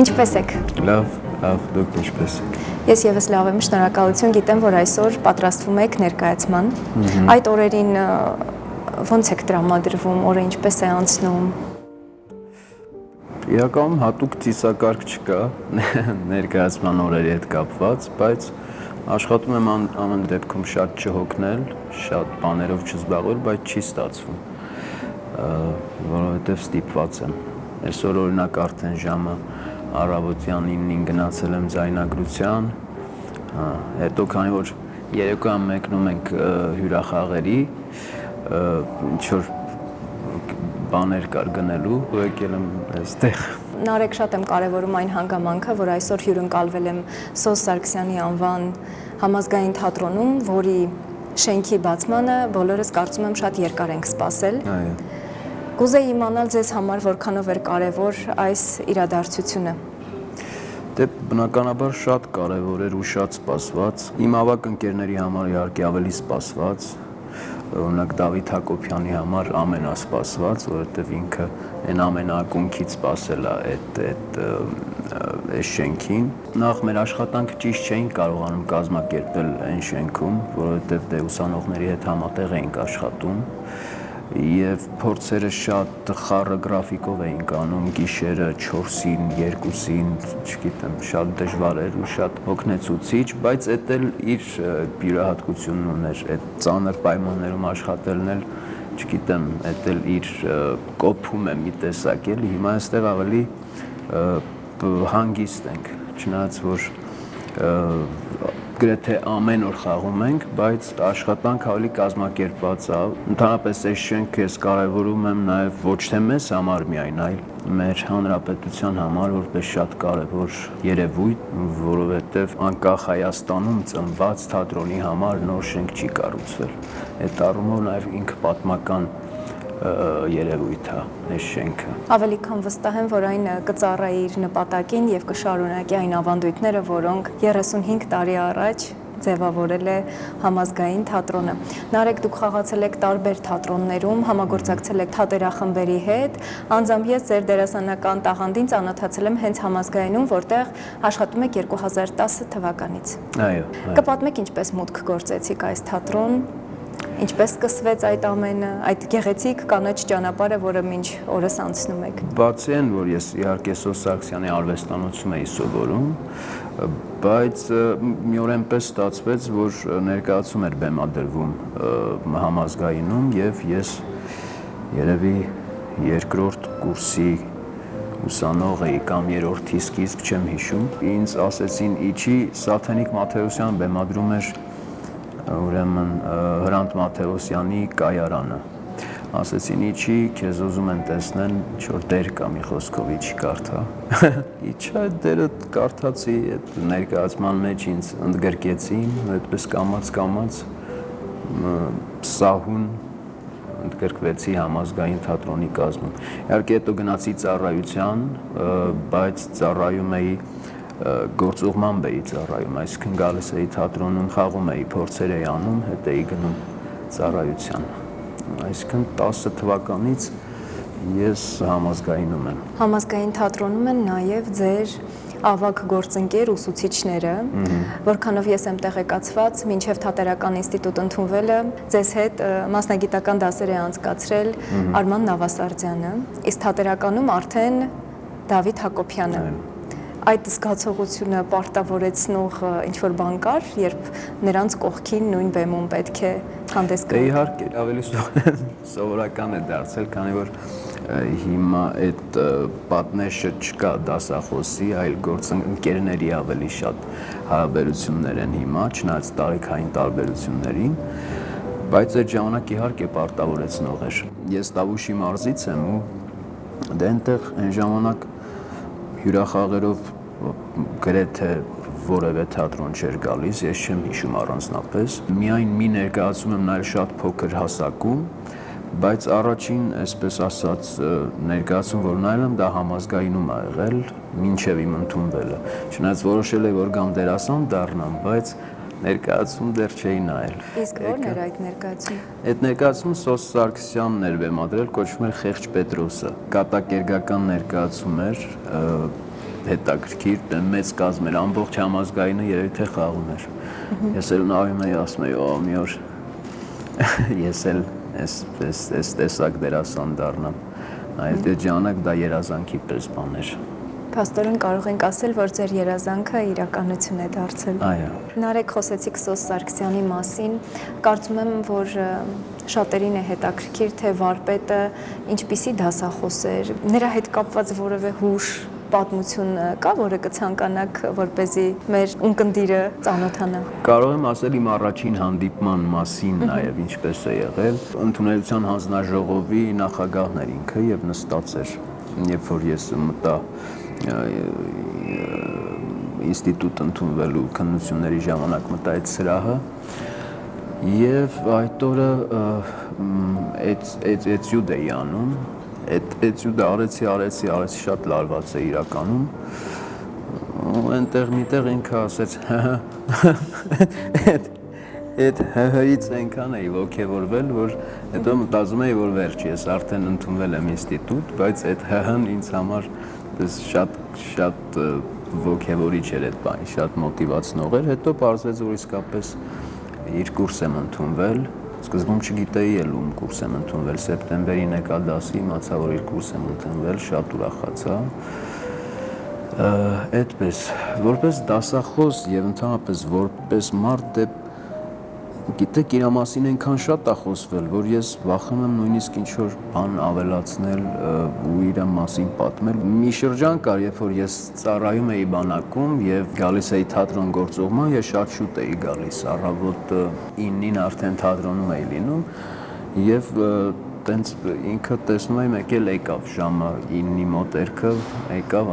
Ինչպե՞ս եք։ Լավ, դուք ինչպե՞ս եք։ Ես եւս լավ եմ, շնորհակալություն, գիտեմ, որ այսօր պատրաստվում եք ներկայացման։ Այդ օրերին ո՞նց եք տրամադրվում, օրը ինչպես է անցնում։ Իրականում հատուկ ծիսակարգ չկա ներկայացման օրերի հետ կապված, բայց աշխատում եմ ամեն դեպքում շատ չհոգնել, շատ բաներով չզբաղվել, բայց չի ստացվում, որովհետև ստիպված եմ։ Այսօր օրինակ արդեն ժամը առավոտյան 9-ին գնացել եմ ձայնագրության, հետո քանի որ երեկոյան մեկնում ենք հյուրախաղերի, ինչ-որ բաներ կար գնելու, ու եկել եմ այստեղ։ Նարեկ, շատ եմ կարևորում այն հանգամանքը, որ այսօր հյուրընկալվել եմ Սոս Սարգսյանի անվան համազգային թատրոնում, որի շենքի բացմանը բոլորս կարծում եմ շատ երկար ենք սպասել։ Այո։ Կուզեի իմանալ ձեզ համար որքանով էր կարևոր այս իրադարձությունը։ Դե բնականաբար շատ կարևոր էր ու շատ սպասված։ Իմ ավագ ընկերների համար իհարկե ավելի սպասված, օրինակ Դավիթ Հակոբյանի համար ամենասպասված, որովհետև ինքը այն ամենակունքից սպասել է այդ շենքին։ Նախ մեր աշխատանքը ճիշտ չէին կարողանում կազմակերպել այն շենքում, որովհետև դե ուսանողների հետ համատեղ էինք աշխատում եւ փորձերը շատ խառը գրաֆիկով էինք անում, գիշերը 4-ին, 2-ին, չգիտեմ, շատ դժվար էր ու շատ հոգնեցուցիչ, բայց դա էլ իր յուրահատկությունն ուներ, այդ ծանր պայմաններում աշխատելն էլ, չգիտեմ, դա էլ իր կոփում է մի տեսակ էլի, հիմա այստեղ ավելի հանգիստ ենք, չնայած որ գրեթե ամեն օր խաղում ենք, բայց աշխատանք ավելի կազմակերպված է։ Ընդհանրապես այս շենքը ես կարևորում եմ նաև ոչ թե մեզ համար միայն, այլ մեր հանրապետության համար որպես շատ կարևոր երևույթ, որովհետև անկախ Հայաստանում ծնված թատրոնի համար նոր շենք չի կառուցվել։ Այդ առումով նաև ինքը պատմական երևույթ է այս շենքը։ Ավելի քան վստահ եմ, որ այն կծառայի իր նպատակին եւ կշարունակի այն ավանդույթները, որոնք 35 տարի առաջ ձևավորել է համազգային թատրոնը։ Նարեկ, դուք խաղացել եք տարբեր թատրոններում, համագործակցել եք թատերախմբերի հետ, անձամբ ես ձեր դերասանական տաղանդին ծանոթացել եմ հենց համազգայինում, որտեղ աշխատում եք 2010 թվականից։ Այո։ Կպատմեք ինչպես մուտք գործեցիք այս թատրոն, ինչպես սկսվեց այդ ամենը, այդ գեղեցիկ կանաչ ճանապարհը, որը մինչ օրս անցնում եք։ Բացի այն, որ ես իհարկե Սոս Սարգսյանի արվեստանոցում էի սովորում, բայց մի օր այնպես ստացվեց, որ ներկայացում էր բեմադրվում համազգայինում եւ ես երևի երկրորդ կուրսի ուսանող էի կամ երրորդի սկիզբ չեմ հիշում։ Ինձ ասեցին իջի Սաթենիկ Մաթեոսյան բեմադրում էր ուրեմն Հրանտ Մաթեոսյանի կայարանը, ասեցին իջի, քեզ ուզում են տեսնեն, ինչ-որ դեր կա մի խոսքով իջի կարդա, իջա այդ դերը կարդացի, այդ ներկայացման մեջ ինձ ընդգրկեցին, այդպես կամաց սահուն ընդգրկվեցի համազգային թատրոնի կազմում, իհարկե հետո գնացի ծառայության, բայց ծառայում էի գործուղմամբ էի ծառայում, այսինքն գալիս էի թատրոնում, խաղում էի, փորձեր էի անում, հետ էի գնում ծառայության, այսինքն 10 թվականից ես համազգայինում եմ։ Համազգային թատրոնում են նաև ձեր ավագ գործընկեր ուսուցիչները, որքանով ես եմ տեղեկացված, մինչև թատերական ինստիտուտ ընդունվելը ձեզ հետ մասնագիտական դասեր է անցկացրել Արման Նավասարդյանը, իսկ թատերականում արդեն Դավիթ Հակոբյանը։ Այդ զգացողությունը պարտավորեցնող ինչ-որ բան կար, երբ նրանց կողքին նույն բեմում պետք է հանդես գալ։ Դե իհարկե, ավելի սովորական է դարձել, քանի որ հիմա այդ պատնեշը չկա դասախոսի, այլ գործընկերների ավելի շատ հարաբերություններ են հիմա, չնայած տարիքային տարբերություններին, բայց այդ ժամանակ իհարկե պարտավորեցնող էր։ Ես Տավուշի մարզից եմ ու դե այնտեղ այն ժամանակ հյուրախաղերով գրեթե որևէ թատրոն չէր գալիս, ես չեմ հիշում առանձնապես։ Միայն մի ներկայացում եմ նայել շատ փոքր հասակում, բայց առաջին, այսպես ասած, ներկայացում, որ նայել եմ, դա համազգայինում ա եղել, մինչև իմ ընդունվելը։ Չնայած որոշել էի, որ գամ դերասան դառնամ, բայց Ներկայացում դեռ չէի նայել։ Իսկ ո՞րն էր այդ ներկայացումը։ Այդ ներկայացումը Սոս Սարգսյանն էր բեմադրել, կոչվում էր Խեղճ Պետրոսը։ Կատակերգական ներկայացում էր, հետաքրքիր, մեծ կազմ էր, ամբողջ համազգայինը երևի թե խաղում էր։ Ես էլ նայում էի, ասում էի, «Ո, մի օր ես էլ այս տեսակ դերասան դառնամ»։ Այդ ժամանակ դա երազանքի պես բան էր։ Փաստորեն կարող ենք ասել, որ ձեր երազանքը իրականություն է դարձել։ Այո։ Նարեկ խոսեցիք Սոս Սարգսյանի մասին, կարծում եմ, որ շատերին է հետաքրքիր, թե վարպետը ինչպիսի դասախոս էր, նրա հետ կապված որևէ հուշ, պատմություն կա, որը կցանկանաք, որպեսզի մեր ունկնդիրը ծանոթանա։ Կարող եմ ասել իմ առաջին հանդիպման մասին նաև ինչպես է եղել։ Ընդունելության հանձնաժողովի նախագահն էր ինքը եւ նստած էր, երբ որ ես մտա ինստիտուտ ընդունվելու քննությունների ժամանակ մտա այդ սրահը եւ այդ օրը էտյուդ էի անում, այդ էտյուդը արեցի շատ լարված է իրականում ու այնտեղ միտեղ ինքը ասեց այդ հից այնքան էի ոգևորվել, որ հետո մտածում էի, որ վերջ, ես արդեն ընդունվել եմ ինստիտուտ, բայց այդ հ-ն ինձ համար շատ ոգևորիչ էր այդ բանը, շատ մոտիվացնող էր, հետո պարզվեց, որ իսկապես իր կուրս եմ ընդունվել, սկզբում չգիտեի էլ ում կուրս եմ ընդունվել, սեպտեմբերին եկա դասի, իմացա, որ իր կուրս եմ ընդունվել, շատ ուրախացա, այդպես, որպես դասախոս եւ ընդհանրապես որպես մարդ գիտեք, իր մասին այնքան շատ է խոսվել, որ ես վախենում եմ նույնիսկ ինչ-որ բան ավելացնել ու իր մասին պատմել։ Մի շրջան կար, երբ որ ես ծառայում էի բանակում եւ գալիս էի թատրոն գործողման, ես շատ շուտ էի գալիս, առավոտ 9-ին արդեն թատրոնում էի լինում եւ տենց ինքը տեսնում էի մեկ էլ եկավ ժամը 9-ի մոտ երգը, եկավ,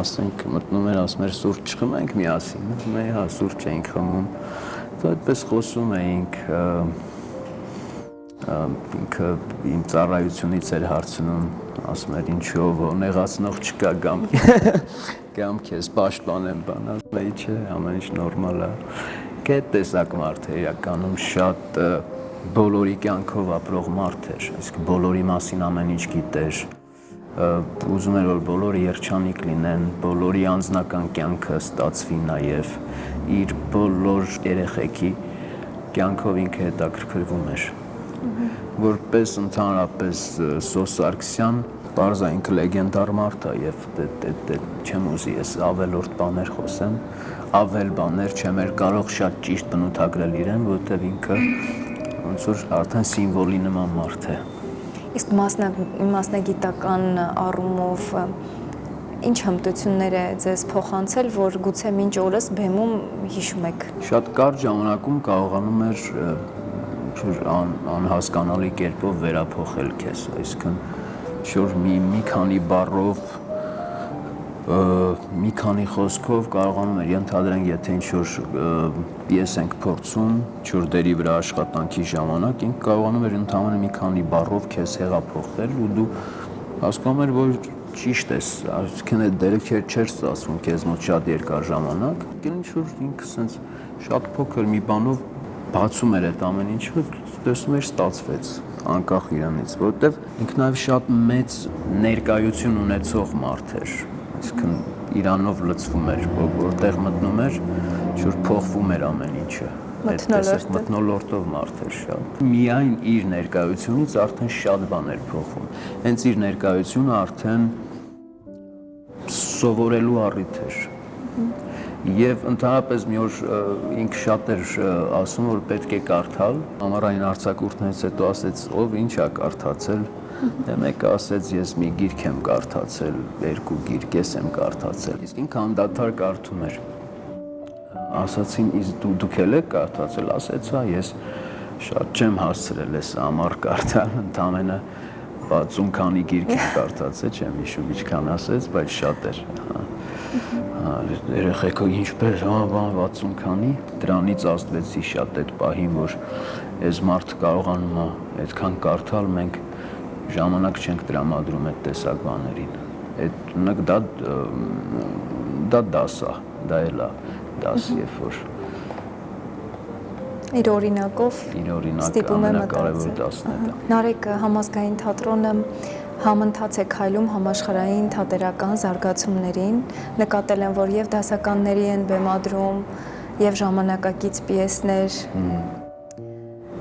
ասենք մտնում էր, ասում էր սուրճ չխմենք միասին, մենք հա սուրճ էինք խմում։ Այդպես խոսում էինք, ինքը իմ ծառայությունից էր հարցնում, ասում էր ինչով, նեղացնող չկա գամ քեզ պաշտպանեմ բան, ասում էի չէ, ամեն ինչ նորմալ է։ Այդ տեսակ մարդ է իրականում շատ բոլորի կյանքով ապրող մարդ էր, իսկ բոլորի մասին ամեն ինչ գիտեր, ուզում էր, որ բոլորը երջանիկ լինեն, բոլորի անձնական կյանքը ստացվի նաև, իր բոլոր երեխեքի կյանքով ինքը հետաքրքրվում էր։ Որպես ընդհանրապես Սոս Սարգսյան, պարզ է ինքը լեգենդար մարդ է եւ չեմ ուզի ես ավելորդ բաներ խոսեմ, ավել բաներ չեմ կարող շատ ճիշտ բնութագրել իրեն, որովհետեւ ինքը ոնց որ արդեն սիմվոլի նման մարդ է։ Իսկ մասնագիտական առումով ինչ հմտություններ է ձեզ փոխանցել, որ գուցե մինչ օրս բեմում հիշում եք։ Շատ կարճ ժամանակում կարողանում էր անհասկանալի կերպով վերափոխել քեզ, այսինքն շուտ մի քանի բառով, մի քանի խոսքով կարողանում էր, ենթադրենք, եթե ինչ-որ պիես ենք փորձում, ինչ-որ դերի վրա աշխատանքի ժամանակ, ինքը կարողանում էր ընդհանրապես մի քանի բառով քեզ հեղափոխել ու դու հասկանում ես, որ ճիշտ ես, այսինքն այդ դերը չէր ստացվում քեզ մոտ շատ երկար ժամանակ, ինչ-որ ինքը սենց շատ փոքր մի բանով բացում էր այդ ամեն ինչը, տեսնում էր ստացվեց, անկախ իրանից, որովհետև ինքը նաև շատ մեծ ներկայություն ունեցող մարդ էր, այսինքն իրանով լցվում էր, որտեղ մտնում էր, որ փոխվում էր ամեն ինչը, մթնոլորտով մարդ էր շատ։ Միայն իր ներկայությունից արդեն շատ բան էր փոխվում, հենց իր ներկայությունը արդեն սովորելու առիթ էր։ Եվ ընդհանրապես մի օր ինքը շատ էր ասում, որ պետք է կարդալ, ամառային արձակուրդներից հետո ասեց, ով ինչ է կարդացել, դե մեկը ասեց, ես մի գիրք եմ կարդացել, երկու գիրք ես եմ կարդացել, իսկ ինքը անդադար կարդում էր, ասացին, իսկ դուք էլ եք կարդացել, ասեց, հա, ես շատ չեմ հասցրել ես ամառ կարդալ, ընդամենը 60 քանի գիրք եմ կարդացել, չեմ հիշում ինչքան ասեց, բայց շատ էր, երեխեքը ինչպես, 60 քանի, դրանից ազդվեցի շատ այդ պահին, որ այս մարդը կարողանում է այդքան կարդալ, մենք ժամանակ չենք տրամադրում այդ տեսակ բաներին, դա դաս է, դա էլ է դաս, երբ որ Իր օրինակով ստիպում է ամենակարևոր մտածել։ դասն է դա։ Նարեկ համազգային թատրոնը համընթաց է քայլում համաշխարհային թատերական զարգացումներին, նկատել են, որ եւ դասականների են բեմադրում, եւ ժամանակակից պիեսներ,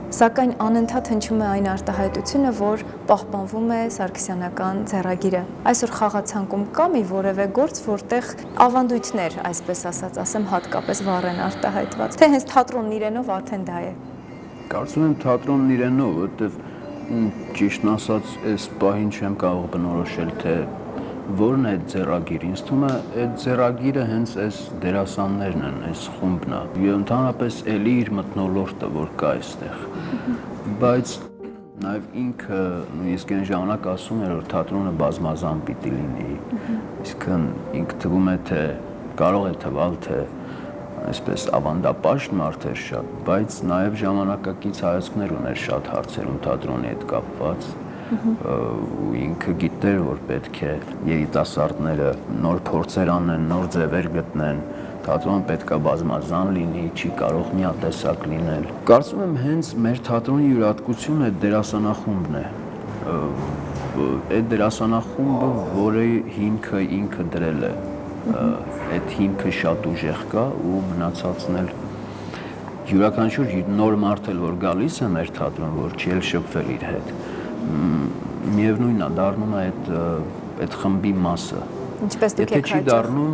սակայն անընդհատ հնչում է այն արտահայտությունը, որ պահպանվում է Սարգսյանական ձեռագիրը։ Այսօր խաղացանկում կա մի որևէ գործ, որտեղ ավանդույթներ, այսպես ասած, ասեմ հատկապես վառ են արտահայտված, թե հենց թատրոնն իրենով արդեն դա է։ Կարծում եմ թատրոնն իրենով, որտեվ ճիշտն ասած, այս պահին չեմ կարող բնորոշել, թե որն է ձեռագիրը։ Ինձ թվում է, այդ ձեռագիրը հենց այս դերասաններն են, այս խումբն է։ Եվ ընդհանրապես էլի իր մթնոլորտը, որ կա այստեղ։ Բայց նաև ինքը նույնիսկ այն ժամանակ ասում էր, որ թատրոնը բազմազան պիտի լինի։ Իսկն ինքը թվում է, թե կարող է թվալ, թե այսպես ավանդապաշտ մարդ էր շատ, բայց նաև ժամանակակից հայացքներ ուներ շատ հարցերում թատրոնի հետ կապված։ Ու ինքը գիտեր, որ պետք է երիտասարդները նոր փորձեր անեն, նոր ձևեր գտնեն, թատրոնը պետք է բազմազան լինի, չի կարող միատեսակ լինել։ Կարծում եմ հենց մեր թատրոնի յուրատկությունը այդ դերասանախումբն է։ Այդ դերասանախումբը, որի հիմքը ինքը դրել է, այդ հիմքը շատ ուժեղ կա ու մնացածն էլ յուրաքանչյուր նոր մարդ էլ որ գալիս է մեր թատրոն, որ չի էլ շփվել իր հետ, միևնույնն է, դառնում է այդ խմբի մասը։ Ինչպես դուք եք հաճախ։ Եթե չի դառնում,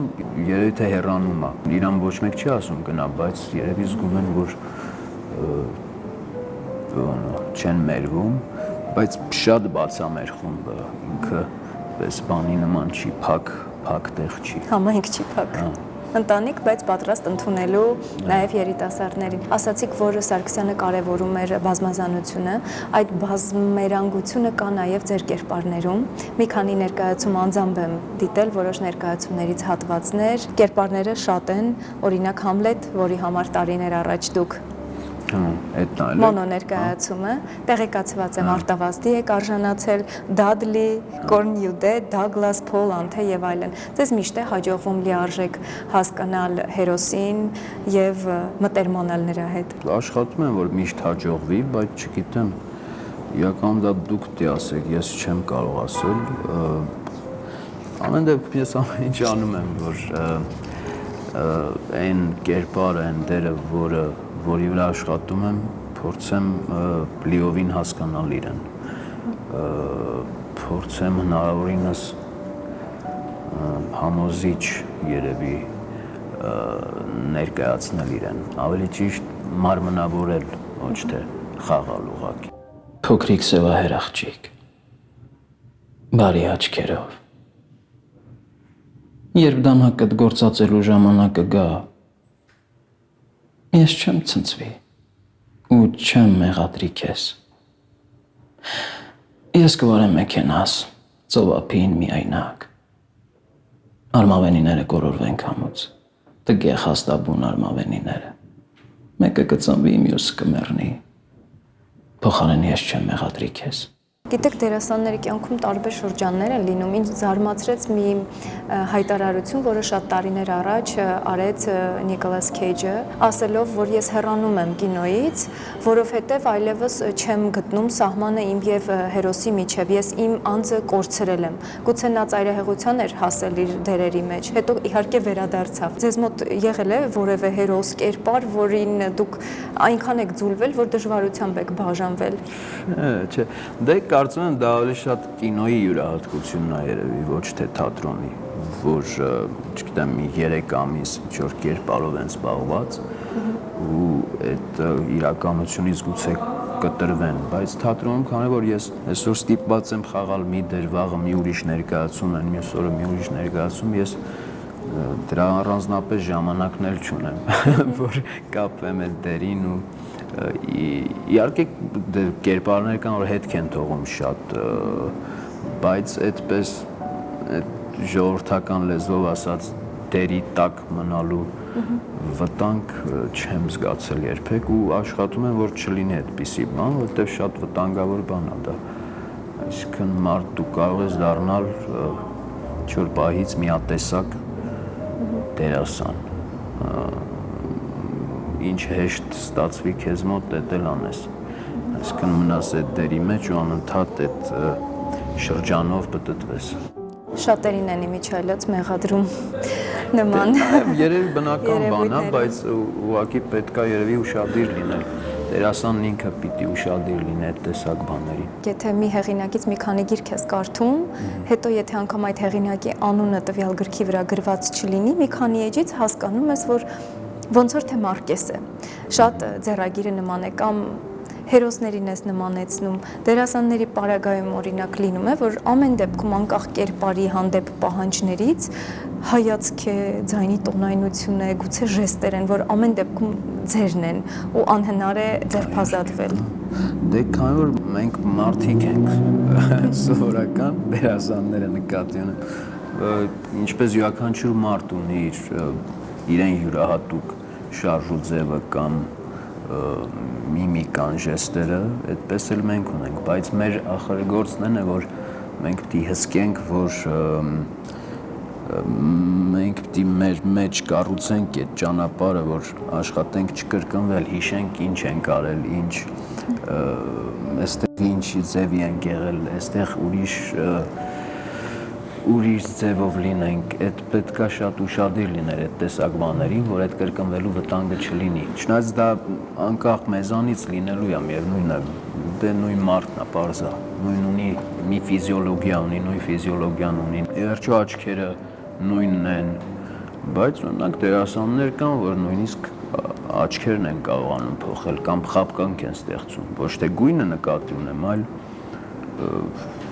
երևի թե հեռանում է։ Իրան ոչ մեկ չի ասում գնա, բայց երևի զգում են, որ չեն մերվում, բայց շատ բաց է մեր խումբը, ինքը պես բանի նման չի, փակ տեղ չի։ Համայնք չի փակ։ Ընտանիք, բայց պատրաստ ընդունելու նաև երիտասարդներին։ Ասացիք, որ Սարգսյանը կարևորում էր բազմազանությունը, այդ բազմերանգությունը կա նաև ձեր կերպարներում։ Մի քանի ներկայացում անձամբ եմ դիտել, որոշ ներկայացումներից հատվածներ, կերպարները շատ են, օրինակ Համլետ, որի համար տարիներ առաջ դուք մոնո ներկայացումը, տեղեկացված եմ արտավազդի եք արժանացել, Դադլի, Կորնյուդե, Դագլաս, Փոլ, Անթե եւ այլն։ Ձեզ միշտ է հաջողվում լիարժեք հասկանալ հերոսին եւ մտերմանալ նրա հետ։ Աշխատում եմ, որ միշտ հաջողվի, բայց չգիտեմ, իրականում դա դուք դե ասեք, ես չեմ կարող ասել։ Ամեն դեպքում ես ամեն ինչ անում եմ, որ այն կերպարը, այն դերը, որի վրա աշխատում եմ, փորձեմ լիովին հասկանալ իրեն, փորձեմ հնարավորինս համոզիչ երևի ներկայացնել իրեն, ավելի ճիշտ մարմնավորել, ոչ թե խաղալ ուղղակի։ Փոքրիկ սևահեր աղջիկ, բարի աչքերով, երբ դանակդ գործածելու ժամանակը գա, ես չեմ ցնցվի ու չեմ մեղադրի քեզ։ Ես կվարեմ մեքենաս, ծովափին միայնակ։ Արմավենիները կորորվեն քամուց, տգեղ հաստաբուն արմավենիները։ Մեկը կծնվի, մյուսը կմեռնի։ Փոխարեն ես չեմ մեղադրի քեզ։ Գիտեք, դերասանների կյանքում տարբեր շրջաններ են լինում, ինձ զարմացրեց մի հայտարարություն, որը շատ տարիներ առաջ արեց Նիկոլաս Քեյջը, ասելով, որ ես հեռանում եմ կինոյից, որովհետև այլևս չեմ գտնում սահմանը իմ եւ հերոսի միջև, ես իմ անձը կորցրել եմ։ Գուցե նա ծայրահեղության էր հասել իր դերերի մեջ, հետո իհարկե վերադարձավ։ Ձեզ մոտ եղել է որևէ հերոս, կերպար, որին դուք այնքան եք ձուլվել, որ դժվարությամբ եք բաժանվել։ Չէ, դե կարծում եմ դա ավելի շատ կինոյի յուրահատկությունն է երևի, ոչ թե թատրոնի, որ չգիտեմ մի 3 ամիս ինչ-որ կերպարով են զբաղված ու այդ իրականությունից գուցե կտրվեն, բայց թատրոնում, քանի որ ես այսօր ստիպված եմ խաղալ մի դեր, վաղը մի ուրիշ ներկայացում են, մյուս օրը մի ուրիշ ներկայացում, ես դրա առանձնապես ժամանակն էլ չունեմ, որ կապվեմ այդ դերին ու իհարկե կերպարներ կան, որ հետք են թողում շատ, բայց այդպես ժողովրդական լեզվով ասած դերի տակ մնալու վտանգ չեմ զգացել երբեք ու աշխատում եմ, որ չլինի այդպիսի բան, որովհետև շատ վտանգավոր բան է դա։ Այսինքն մարդ դու կարող ես դառնալ ինչ-որ պահից միատեսակ դերասան։ ինչ հեշտ ստացվի քեզ մոտ, դա էլ անես։ Այսինքն մնաս այդ դերի մեջ ու անընդհատ այդ շրջանով պտտվես։ Շատերին են իմիջայլոց մեղադրում նման Երևի բնական բան է, բայց ուղղակի պետք է երևի ուշադիր լինել։ Դերասանն ինքը պիտի ուշադիր լինի այդ տեսակ բաներին։ Եթե մի հեղինակից մի քանի գիրք ես կարդում, հետո եթե անգամ այդ հեղինակի անունը տվյալ գրքի վրա գրված չլինի, մի քանի էջից հասկանում ես, որ ոնց որ թե Մարկես է։ Շատ ձեռագիրը նման է կամ հերոսներին ես նմանեցնում։ Դերասանների պարագայում օրինակ լինում է, որ ամեն դեպքում անկախ կերպարի հանդեպ պահանջներից հայացք է, ձայնի տոնայնություն է, գուցե ժեստեր են, որ ամեն դեպքում ձերն են ու անհնար է ձերբազատվել։ Դե քանի որ մենք մարդիկ ենք, սովորական դերասանները նկատի ունեմ, ինչպես յուրաքանչյուր մարդ ունի իրեն յուրահատուկ շարժու ձևը կամ միմիկան, ժեստերը, այդպես էլ մենք ունենք, բայց մեր ախր գործն է, որ մենք պիտի հսկենք, որ մենք պիտի մեր մեջ կառուցենք այդ ճանապարհը, որ աշխատենք չկրկնվել, հիշենք ինչ ենք արել, ինչ այստեղ ինչ ձևի ենք եղել, այստեղ ուրիշ ձևով լինենք, այդ պետքա շատ ուշադիր լինել այդ տեսակ բաներին, որ այդ կրկնվելու վտանգը չլինի։ Չնայած դա անկախ մեզանից լինելու է, միևնույնն է, դե նույն մարդն է, պարզա, նույն ունի մի ֆիզիոլոգիա ունի, նույն ֆիզիոլոգիան ունի, վերջո աչքերը նույնն են, բայց օրինակ դերասաններ կան, որ նույնիսկ աչքերն են կարողանում փոխել կամ խաբկանք են ստեղծում, ոչ թե գույնը նկատի ունեմ, այլ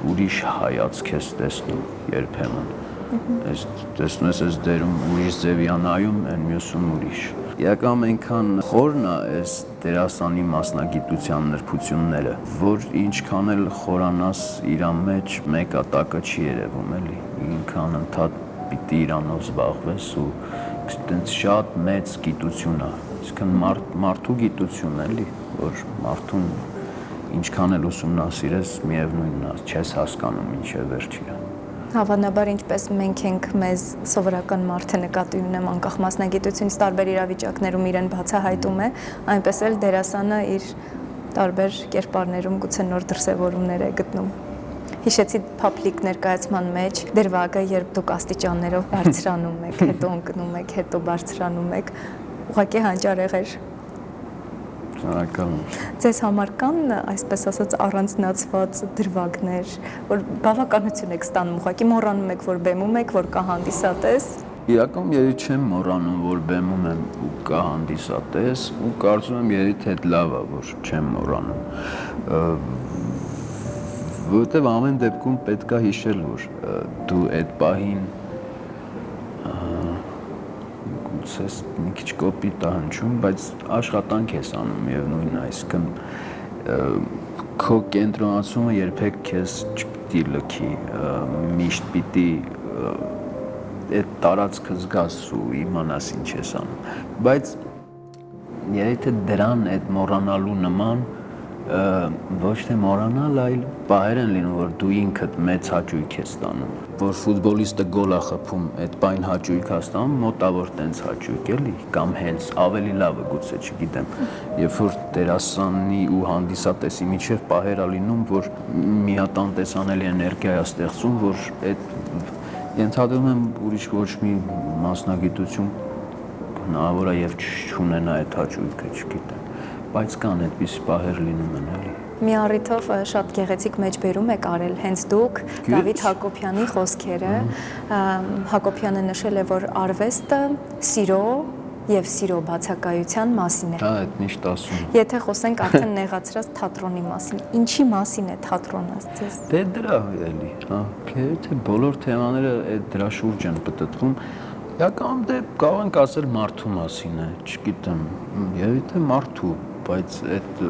ուրիշ հայացք ես տեսնում երբեմն։ Ես տեսնում ես այս դերում ուրիշ ձևի անայում, այն մյուսում ուրիշ։ Իրականում այնքան խորն է այս դերասանի մասնագիտության նրբությունները, որ ինչքան էլ խորանաս իր մեջ մեկատակը չի երևում, էլի։ Ինքան ընդհանուր պիտի իրանով զբաղվես ու այդպես շատ մեծ գիտություն է։ Իսկն մարդու գիտություն էլի, որ մարդուն ինչքան էլ ուսումնասիրես, միևնույնն է, չես հասկանում ինչ է վերջինը։ Հավանաբար ինչպես մենք ենք մեզ սովորական մարդը նկատի ունեմ անկախ մասնագիտությունից տարբեր իրավիճակներում իրեն բացահայտում է, այնպես էլ դերասանը իր տարբեր կերպարներում գուցե նոր դրսևորումներ է գտնում։ Հիշեցի փափլիկ ներկայացման մեջ դրվագը, երբ դուք աստիճաններով բարձրանում եք, հետո ընկնում եք, հետո բարձրանում եք, ուղղակի հանճարեղ էր։ Ձեզ համար կան, այսպես ասած, առանձնացված դրվագներ, որ բավականություն եք ստանում, ուղղակի մոռանում եք, որ բեմում եք, որ կա հանդիսատես։ Իրականում երևի չեմ մոռանում, որ բեմում եմ ու կա հանդիսատես, ու կարծում եմ երևի թե լավ է, որ չեմ մոռանում։ Որովհետև ամեն դեպքում պետք է հիշել, որ դու այդ պահին ցես մի քիչ կոպիտ է հնչում, բայց աշխատանք ես անում միևնույնն է, այսինքն քո կենտրոնացումը երբեք քեզ չպիտի լքի, միշտ պիտի այդ տարածքը զգաս ու իմանաս ինչ ես անում, բայց երևի թե դրան այդ մոռանալու նման ոչ թե մոռանալ, այլ պահեր են լինում, որ դու ինքդ մեծ հաճույք ես ստանում, որ ֆուտբոլիստը գոլ է խփում, այդ պայն հաճույք է ստանում, մոտավոր տենց հաճույք էլի, կամ հենց ավելի լավը գուցե, չգիտեմ, երբ որ դերասանի ու հանդիսատեսի միջև պահեր է լինում, որ մի հատ անտեսանելի էներգիա է ստեղծում, որ այդ ենթադրում եմ ուրիշ ոչ մի մասնագիտություն հնարավոր է եւ չունենա այդ հաճույքը, չգիտեմ, բայց կան այդպիսի պահեր լինում են, էլի։ Մի առիթով շատ գեղեցիկ մեջբերում եք արել հենց դուք Դավիթ Հակոբյանի խոսքերը։ Հակոբյանը նշել է, որ արվեստը սիրո եւ սիրո բացակայության մասին է։ Հա, այդ միշտ ասում։ Եթե խոսենք արդեն նեղացրած թատրոնի մասին, ինչի մասին է թատրոնը ձեզ։ Դե դրա էլի, հա, թե բոլոր թեմաները այդ դրա շուրջ են պտտվում։ Իրականում դե կարող ենք ասել մարդու մասին է, չգիտեմ, երևի թե մարդու, բայց այդ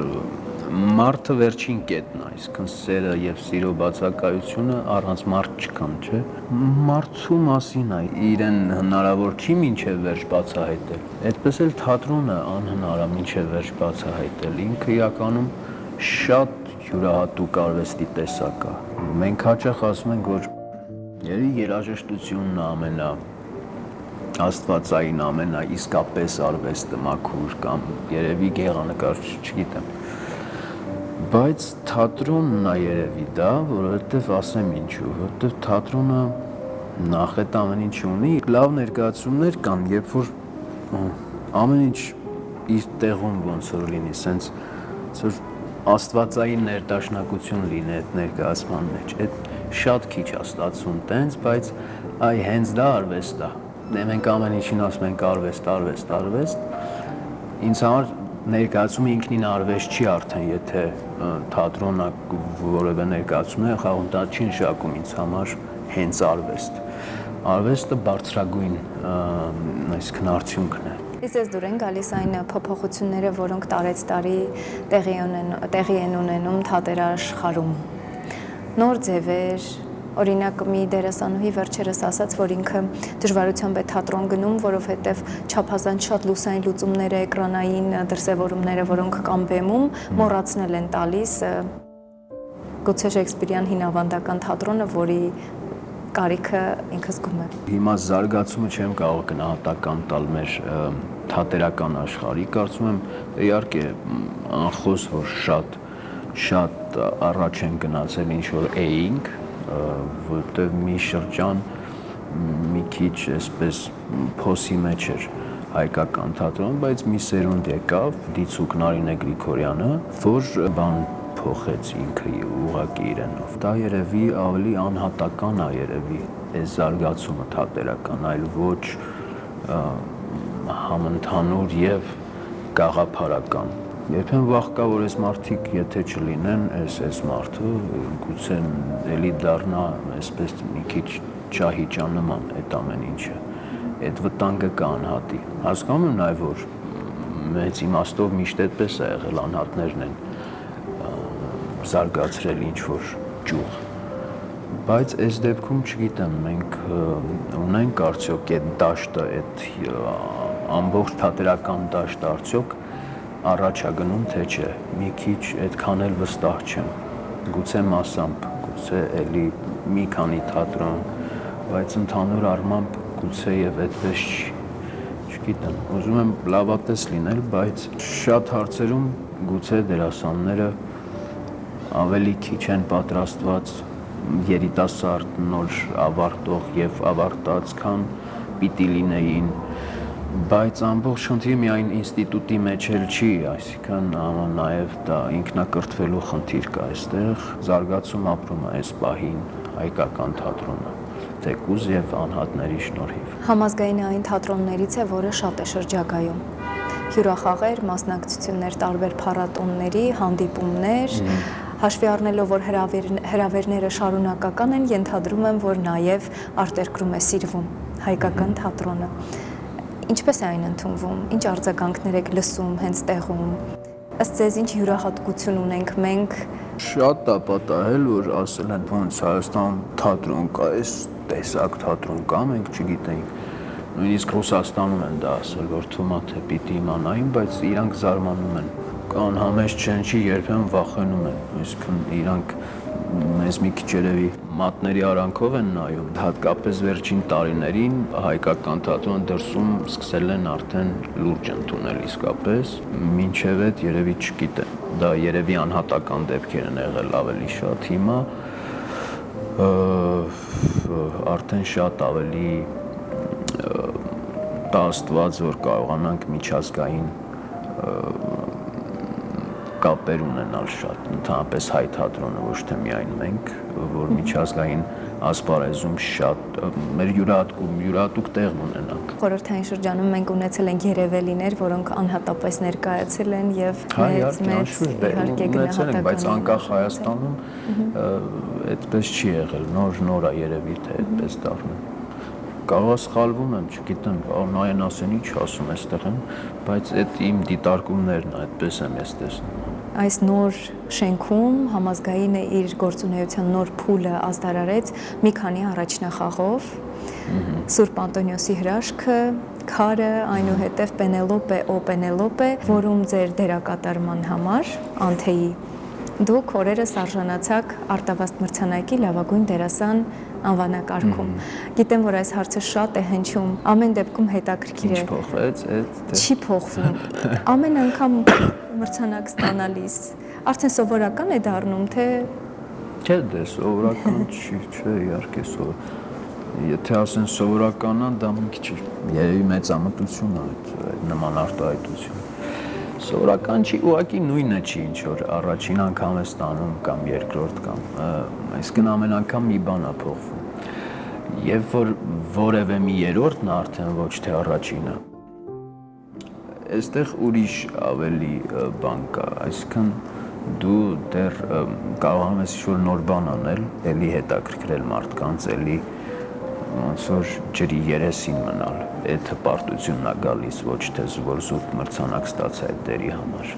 մարդը վերջին կետն է, այսինքն սերը եւ սիրո բացակայությունը առանց մարդ չկան, չէ։ Մարդու մասին է, իրեն հնարավոր չի մինչեւ վերջ բացահայտել։ Այդպես էլ թատրոնը անհնար է մինչեւ վերջ բացահայտել։ Ինքը իրականում շատ յուրահատուկ արվեստի տեսակ է։ Մենք հաճախ ասում ենք, որ երաժշտությունն է աստվածային իսկապես արվեստը մաքուր կամ երևի գեղանկարչ, չգիտեմ։ Բայց թատրոնն է երևի դա, որովհետև ասեմ ինչու, որովհետև թատրոնը նախ այդ ամեն ինչ ունի, լավ ներկայացումներ կան, երբ որ ամեն ինչ իր տեղում ոնց որ լինի, սենց որ աստվածային ներդաշնակություն լինի այդ ներկայացման մեջ, այդ շատ քիչ է ստացվում տենց, բայց այ հենց դա արվեստ է։ Դե մենք ամեն ինչին ասում ենք արվեստ, ինձ համար ներկայացումը ինքնին արվեստ չի արդեն, եթե թատրոնը որևէ ներկայացում է խաղում, դա չի նշանակում ինձ համար հենց արվեստ։ Արվեստը բարձրագույն այսինքն արդյունքն է։ Իսկ ես դուր են գալիս այն փոփոխությունները, որոնք տարեց տարի տեղի են ունենում թատերաշխարհում։ Նոր ձևեր, օրինակ մի դերասանուհի վերջերս ասաց, որ ինքը դժվարությամբ է թատրոն գնում, որովհետև չափազանց շատ լուսային լուծումները, էկրանային դրսևորումները, որոնք կան բեմում, մոռացնել են տալիս գուցե Շեքսպիրյան հին ավանդական թատրոնը, որի կարիքը ինքը զգում է։ Հիմա զարգացումը չեմ կարող գնահատական տալ մեր թատերական աշխարհի, կարծում եմ իհարկե անխոս որ շատ առաջ են գնացել ինչ որ էինք, որտեղ մի շրջան մի քիչ այսպես փոսի մեջ էր հայկական թատրոն, բայց մի սերունդ եկավ Դիցուք Նարինե Գրիգորյանը, որ բան փոխեց ինքը ուղղակի իրենով։ Դա երևի ավելի անհատական է երևի այս զարգացումը թատերական, այլ ոչ համընդհանուր եւ գաղափարական։ Երբեմն վախ կա, որ այս մարդիկ եթե չլինեն, այս մարդը գուցե էլի դառնա այսպես մի քիչ ճահիճանման այդ ամեն ինչը։ Այդ վտանգը կա անհատի։ Հասկանում եմ նաև որ մեծ իմաստով միշտ այդպես է եղել, անհատներն են զարգացրել ինչ-որ ճյուղ, բայց այս դեպքում չգիտեմ, մենք ունենք արդյոք այդ դաշտը, այդ ամբողջ թատերական դաշտը արդյոք առաջ է գնում, թե չէ, մի քիչ այդքան էլ վստահ չեմ, գուցե մասամբ, գուցե էլի մի քանի թատրոն, բայց ընդհանուր առմամբ գուցե եւ այդպես չգիտեմ, ուզում եմ լավատես լինել, բայց շատ հարցերում գուցե դերասանները ավելի քիչ են պատրաստված երիտասարդ նոր ավարտող եւ ավարտած, քան պիտի լինեին, բայց ամբողջ խնդիրը միայն ինստիտուտի մեջ էլ չի, այսինքն նաեւ դա ինքնակրթվելու խնդիր կա այստեղ, զարգացում ապրում է այս պահին հայկական թատրոնը, թեկուզ եւ անհատների շնորհիվ։ Համազգային այն թատրոններից է, որը շատ է շրջագայում։ Հյուրախաղեր, մասնակցություններ տարբեր փառատոների, հանդիպումներ, հաշվի առնելով, որ հրավերները շարունակական են, ենթադրում եմ, որ նաև արտերկրում է սիրվում հայկական թատրոնը։ Ինչպես է այն ընդունվում, ինչ արձագանքներ եք լսում հենց տեղում, ըստ ձեզ ինչ յուրահատկություն ունենք մենք։ Շատ է պատահել, որ ասել են ոնց Հայաստան թատրոն կա, այս տեսակ թատրոն կա, մենք չգիտենք, նույնիսկ Ռուսաստանում են դա ասել, որ թումա թե պիտի իմանային, բայց իրանք զարմանում են, անհամեջ չեն չի, երբեմն վախենում են, այսինքն իրանք մեզ մի քիչ երևի մատների արանքով են նայում, հատկապես վերջին տարիներին հայկական թատրոն դրսում սկսել են արդեն լուրջ ընդունել իսկապես, մինչև այդ երևի չգիտեմ, դա երևի անհատական դեպքեր են եղել ավելի շատ, հիմա արդեն շատ ավելի տա Աստված, որ կարողանանք միջազգային կապեր ունենալ շատ, ընդհանրապես հայ թատրոնը, ոչ թե միայն մենք, որ միջազգային ասպարեզում շատ մեր յուրահատուկ տեղ ունենանք։ Խորհրդային շրջանում մենք ունեցել ենք երևելիներ, որոնք անհատապես ներկայացել են եւ մեծ իհարկե գնահատական, բայց անկախ Հայաստանում այդպես չի եղել, նոր է երևի թե այդպես դառնում։ Կարող սխալվում եմ, չգիտեմ, Նայեն ասեն ինչ ասում այստեղ եմ, բայց այդ իմ դիտարկումներն այդպես եմ ես տեսնում։ Այս նոր շենքում համազգայինը իր գործունեության նոր փուլը ազդարարեց մի քանի առաջնախաղով, Սուրբ Անտոնիոսի հրաշքը, Քարը, այնուհետև Պենելոպե, որում ձեր դերակատարման համար Անթեի Դուք օրերս արժանացաք Արտավազդ մրցանակի լավագույն դերասան անվանակարգում։ Գիտեմ, որ այս հարցը շատ է հնչում, ամեն դեպքում հետաքրքիր է։ Ինչ փոխվեց այդ։ Չի փոխվում։ Ամեն անգամ մրցանակ ստանալիս արդեն սովորական է դառնում, թե Չէ, դե սովորական չի, չէ, իհարկե Եթե ասեն սովորականա, դա մի քիչ երևի մեծամտություն է այդ նման արտահայտություն։ Սովորական չի, ուղղակի նույնը չի, ինչ որ առաջին անգամ է ստանում կամ երկրորդ կամ, այսինքն ամեն անգամ մի բան է փոխվում։ Եվ որ որևէ մի երրորդն է արդեն ոչ թե առաջինը։ Այստեղ ուրիշ ավելի բան կա, այսինքն դու դեռ կարողանում ես ինչ-որ նոր բան անել, էլի հետաքրքրել մարդկանց, էլի ոնց որ ջրի երեսին մնալ, այդ հպարտությունն է գալիս, ոչ թե որ զուտ մրցանակ ստացա այդ դերի համար։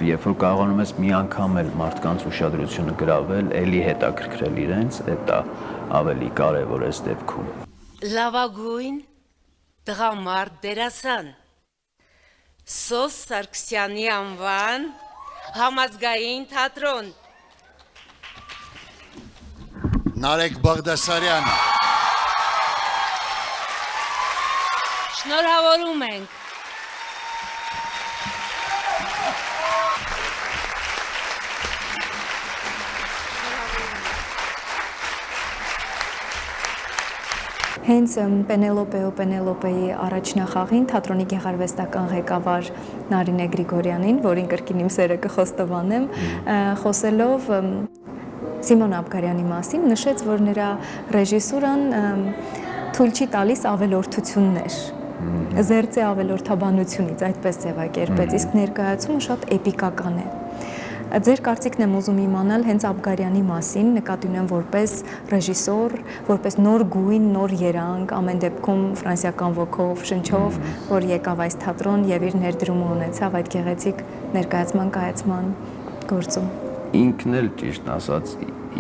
Երբ որ կարողանում ես մի անգամ էլ մարդկանց ուշադրությունը գրավել, էլի հետաքրքրել իրենց, դա ավելի կարևոր է այս դեպքում։ Լավագույն տղամարդ դերասան Սոս Սարգսյանի անվան Համազգային թատրոն Նարեկ Բաղդասարյան Շնորհավորում ենք հենց Պենելոպեի առաջնախաղին թատրոնի գեղարվեստական ղեկավար Նարինե Գրիգորյանին, որին կրկին իմ սերը կխոստովանեմ, խոսելով Սիմոն Աբգարյանի մասին, նշեց, որ նրա ռեժիսուրան թույլ չի տալիս ավելորդություններ, զերծ է ավելորդաբանությունից, այդպես ձևակերպեց, իսկ ներկայացումը շատ էպիկական է։ Ձեր կարծիքն եմ ուզում իմանալ հենց Աբգարյանի մասին, նկատի ունեմ որպես ռեժիսոր, որպես նոր գույն, նոր երանգ, ամեն դեպքում ֆրանսիական ոգով, շնչով, որ եկավ այս թատրոն եւ իր ներդրումը ունեցավ այդ գեղեցիկ ներկայացման կայացման գործում։ Ինքն էլ ճիշտ ասած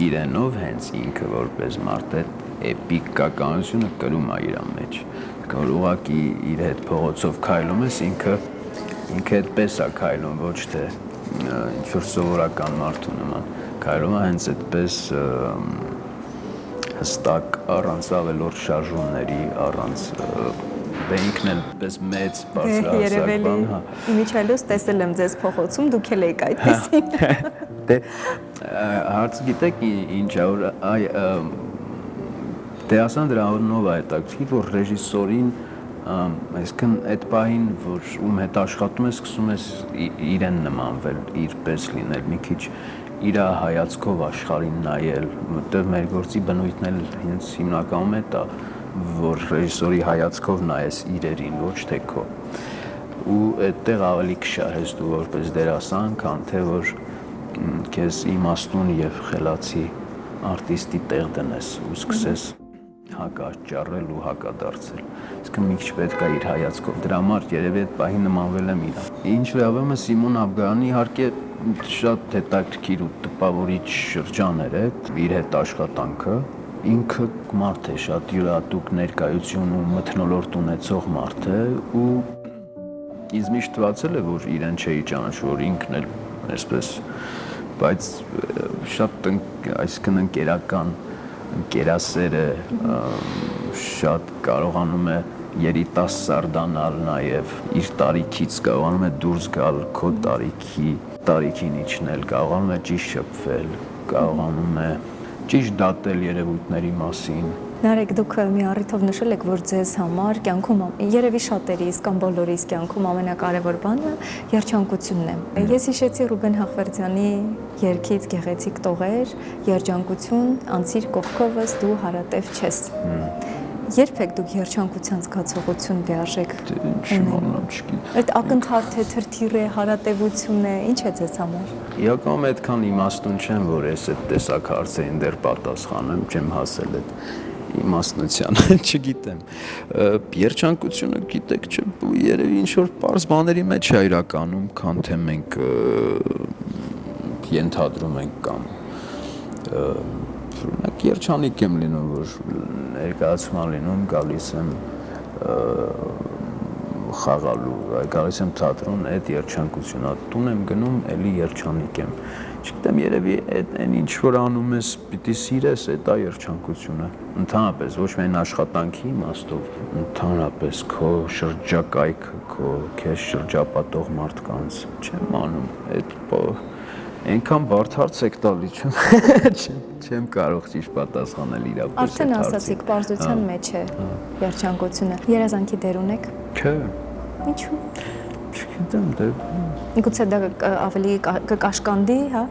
իրենով հենց ինքը որպես մարդ է էպիկականությունը կրում է իր մեջ։ Որ ուղղակի իր հետ փողոցով քայլում ես, ինքը այդպես է քայլում, ոչ թե ինչ-որ սովորական մարդու նման քայլում է հենց այդպես հստակ առանց ավելորդ շարժումների, առանց դե ինքն էլ պես մեծ բարձրահասակ բան, հա։ Իմիջիայլոց տեսել եմ ձեզ փողոցում, դուք էլ եք այդպեսին։ Դե հարցը գիտեք ինչ է, որ դերասան դրանով է հետաքրքիր, որ ռեժիսորին այսինքն այդ պահին, որ ում հետ աշխատում ես, սկսում ես իրեն նմանվել, իր պես լինել, մի քիչ իր հայացքով աշխարհին նայել, որտեղ մեր գործի բնույթն էլ հենց հիմնականում է դա, որ ռեժիսորի հայացքով նայես իրերին, ոչ թե քո։ Ու այդտեղ ավելի կշահես դու որպես դերասան, քան թե որ քեզ իմաստուն եւ խելացի արտիստի տեղ դնես ու սկսես հակաճառել ու հակադարձել։ Իսկ մի քիչ պետք է իր հայացքով։ Դրա համար երևի այդ պահին նմանվել եմ իրան։ Ինչ վերաբերում է Սիմոն Աբգարյանի, իհարկե շատ հետաքրքիր ու տպավորիչ շրջան էր իր հետ աշխատանքը։ Ինքը մարդ է, շատ յուրահատուկ ներկայություն ու մթնոլորտ ունեցող մարդ է ու ինձ միշտ թվացել է, որ իրեն չէի ճանաչում, որ ինքն էլ այսպես, բայց շատ այսինքն ընկերական ընկերասեր է, շատ կարողանում է երիտասարդանալ նաև իր տարիքից, կարողանում է դուրս գալ քո տարիքին իջնել, կարողանում է ճիշտ շփվել, կարողանում է ճիշտ դատել երևույթների մասին։ Նարեկ, դուք մի առիթով նշել եք, որ ձեզ համար կյանքում երևի շատերիս կամ բոլորիս կյանքում ամենակարևոր բանը երջանկությունն է։ Ես հիշեցի Ռուբեն Հախվերդյանի երգից գեղեցիկ տողեր, երջանկություն, անցիր կողքովս դու հարատև չես։ Երբ եք դուք երջանկության զգացողություն լիարժեք ունենում։ Այդ ակնթարթ է, թրթիռ է, հարատևություն է, ինչ է ձեզ համար։ Իրականում այդքան իմաստուն չեմ, որ ես այդ տեսակ հարցերին դեռ պատասխանեմ, չեմ հասել այդ իմաստնությանը, չգիտեմ։ Երջանկությունը, գիտեք, երևի ինչ-որ պարզ բաների մեջ է իրականում, քան թե մենք ենթադրում ենք կամ օրինակ երջանիկ եմ լինում, որ ներկայացման լինում, գալիս եմ խաղալու, գալիս եմ թատրոն, այդ երջանկությունը, տուն եմ գնում, էլի երջանիկ եմ։ Չգիտեմ, երևի այն ինչ որ անում ես, պիտի սիրես, այդ է երջանկությունը։ Ընդհանրապես ոչ միայն աշխատանքի իմաստով, ընդհանրապես քո շրջակայքը, քեզ շրջապատող մարդկանց չեմ անում, այդ այնքան բարդ հարց եք տալի, չեմ կարող ճիշտ պատասխանել իրապես։ Արդեն ասացիք, պարզության մեջ է երջանկությունը։ Երազանքի դեր ունեք։ Չէ։ Ինչու՞։ Չգիտեմ, դե Գուցե դա ավելի կկաշկանդի, հա։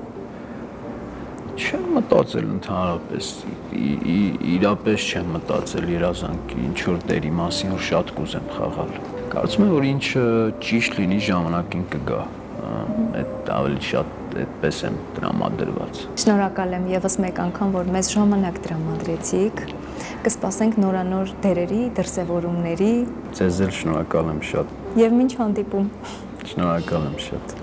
չեմ մտածել ընդհանրապես, իրապես չեմ մտածել երազանքի ինչ որ դերի մասին, որ շատ կուզեմ խաղալ։ Կարծում եմ, որ ինչը ճիշտ լինի ժամանակին կգա, այդ ավելի շատ այդպես եմ տրամադրված։ Շնորհակալ եմ եւս մեկ անգամ, որ մեզ ժամանակ տրամադրեցիք։ Կսպասենք նորանոր դերերի, դրսևորումների։ Ձեզ էլ շնորհակալ եմ շատ։ Եվ մինչ հանդիպում։ Շնորհակալ եմ շատ։